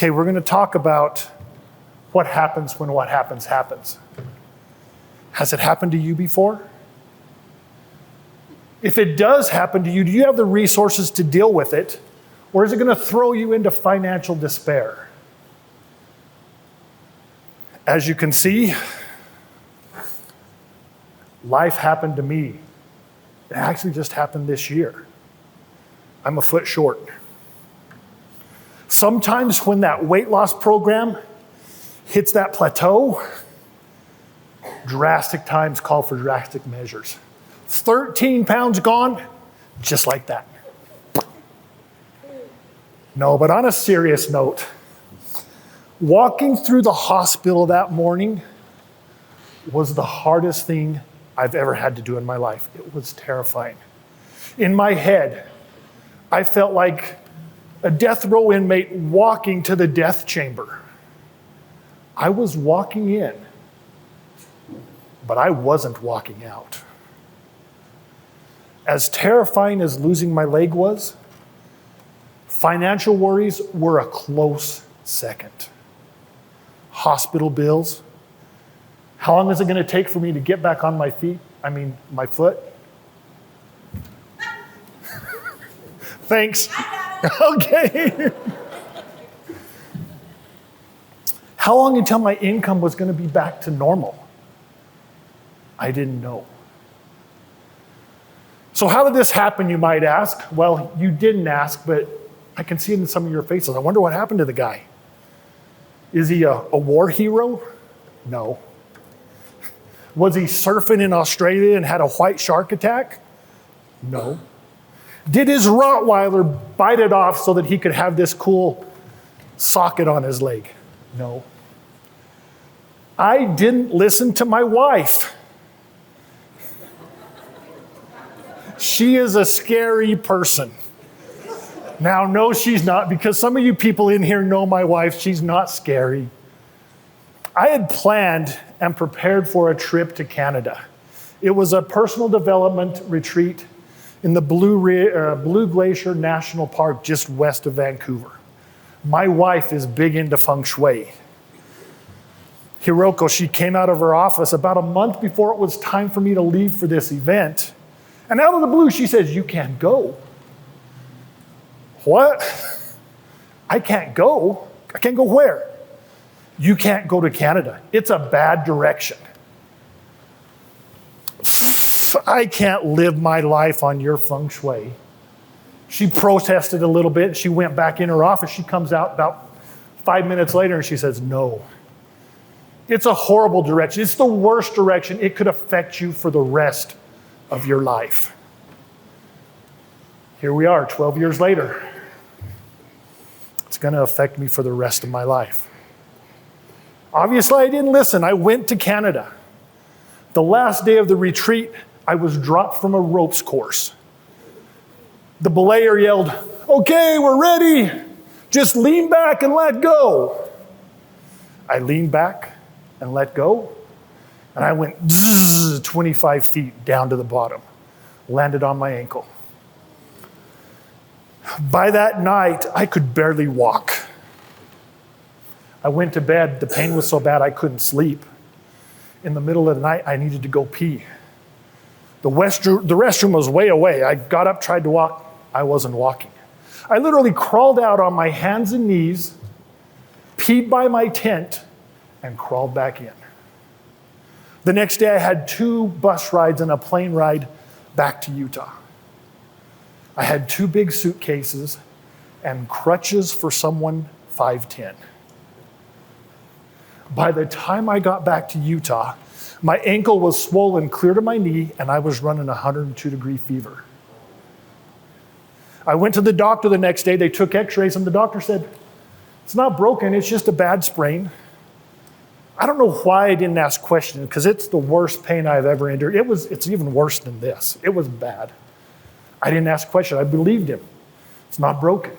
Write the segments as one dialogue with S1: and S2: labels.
S1: Okay, we're going to talk about what happens when what happens happens. Has it happened to you before? If it does happen to you, do you have the resources to deal with it? Or is it going to throw you into financial despair? As you can see, life happened to me. It actually just happened this year. I'm a foot short. Sometimes when that weight loss program hits that plateau, drastic times call for drastic measures. 13 pounds gone, just like that. No, but on a serious note, walking through the hospital that morning was the hardest thing I've ever had to do in my life. It was terrifying. In my head, I felt like a death row inmate walking to the death chamber. I was walking in, but I wasn't walking out. As terrifying as losing my leg was, financial worries were a close second. Hospital bills. How long is it going to take for me to get back on my feet? My foot? Thanks. Okay. How long until my income was going to be back to normal? I didn't know. So how did this happen, you might ask? Well, you didn't ask, but I can see it in some of your faces. I wonder what happened to the guy. Is he a war hero? No. Was he surfing in Australia and had a white shark attack? No. Did his Rottweiler bite it off so that he could have this cool socket on his leg? No. I didn't listen to my wife. She is a scary person. Now, no, she's not, because some of you people in here know my wife. She's not scary. I had planned and prepared for a trip to Canada. It was a personal development retreat in the Blue Glacier National Park just west of Vancouver. My wife is big into feng shui. Hiroko, she came out of her office about a month before it was time for me to leave for this event. And out of the blue, she says, "You can't go." What? I can't go? I can't go where? You can't go to Canada. It's a bad direction. I can't live my life on your feng shui. She protested a little bit. She went back in her office. She comes out about 5 minutes later and she says, "No. It's a horrible direction. It's the worst direction. It could affect you for the rest of your life." Here we are, 12 years later. It's going to affect me for the rest of my life. Obviously, I didn't listen. I went to Canada. The last day of the retreat, I was dropped from a ropes course. The belayer yelled, "Okay, we're ready. Just lean back and let go." I leaned back and let go, and I went 25 feet down to the bottom, landed on my ankle. By that night, I could barely walk. I went to bed. The pain was so bad I couldn't sleep. In the middle of the night, I needed to go pee. The restroom was way away. I got up, tried to walk. I wasn't walking. I literally crawled out on my hands and knees, peed by my tent, and crawled back in. The next day, I had 2 bus rides and a plane ride back to Utah. I had 2 big suitcases and crutches for someone 5'10". By the time I got back to Utah, my ankle was swollen clear to my knee, and I was running 102-degree fever. I went to the doctor the next day. They took x-rays, and the doctor said, "It's not broken, it's just a bad sprain." I don't know why I didn't ask questions, because it's the worst pain I've ever endured. It's even worse than this. It was bad. I didn't ask questions. I believed him. It's not broken.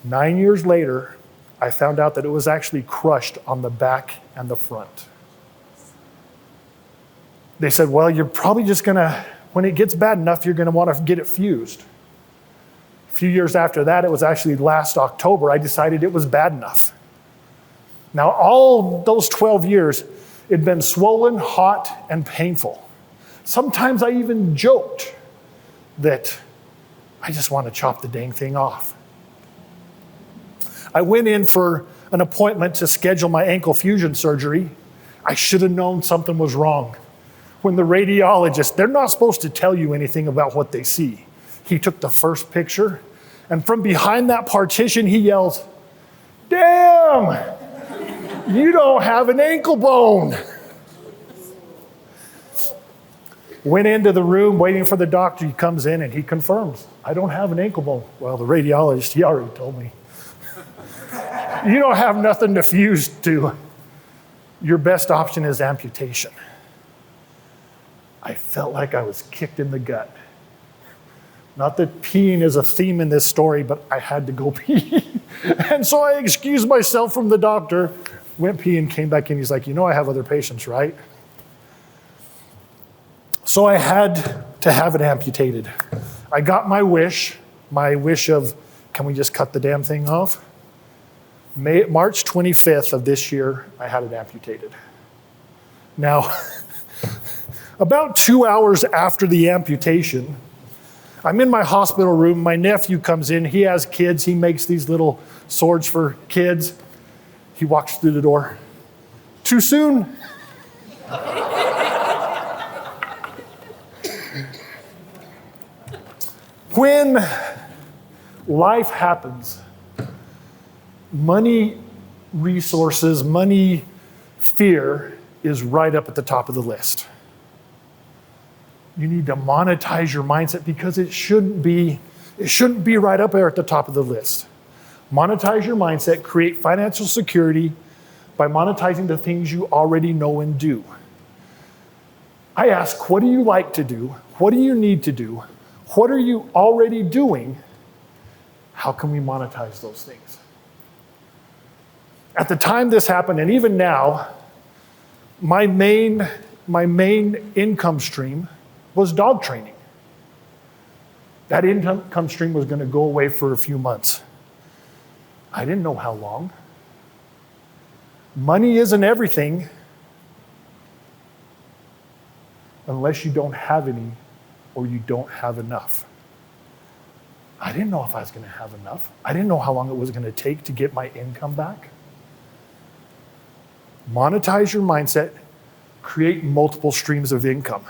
S1: 9 years later, I found out that it was actually crushed on the back and the front. They said, "Well, you're probably just gonna, when it gets bad enough, you're gonna want to get it fused." few years after that, it was actually last October, I decided it was bad enough. Now, all those 12 years, it'd been swollen, hot, and painful. Sometimes I even joked that I just want to chop the dang thing off. I went in for an appointment to schedule my ankle fusion surgery. I should have known something was wrong. When the radiologist, they're not supposed to tell you anything about what they see. He took the first picture, and from behind that partition, he yells, "Damn, you don't have an ankle bone." Went into the room waiting for the doctor. He comes in and he confirms, "I don't have an ankle bone." Well, the radiologist, he already told me. You don't have nothing to fuse to. Your best option is amputation. I felt like I was kicked in the gut. Not that peeing is a theme in this story, but I had to go pee. And so I excused myself from the doctor, went pee and came back in. He's like, "You know I have other patients, right?" So I had to have it amputated. I got my wish of, can we just cut the damn thing off? March 25th of this year, I had it amputated. Now, about 2 hours after the amputation, I'm in my hospital room. My nephew comes in. He has kids. He makes these little swords for kids. He walks through the door. "Too soon?" When life happens, money, resources, money, fear is right up at the top of the list. You need to monetize your mindset because it shouldn't be right up there at the top of the list. Monetize your mindset, create financial security by monetizing the things you already know and do. I ask, what do you like to do? What do you need to do? What are you already doing? How can we monetize those things? At the time this happened, and even now, my main income stream was dog training. That income stream was going to go away for a few months. I didn't know how long. Money isn't everything unless you don't have any or you don't have enough. I didn't know if I was going to have enough. I didn't know how long it was going to take to get my income back. Monetize your mindset, create multiple streams of income.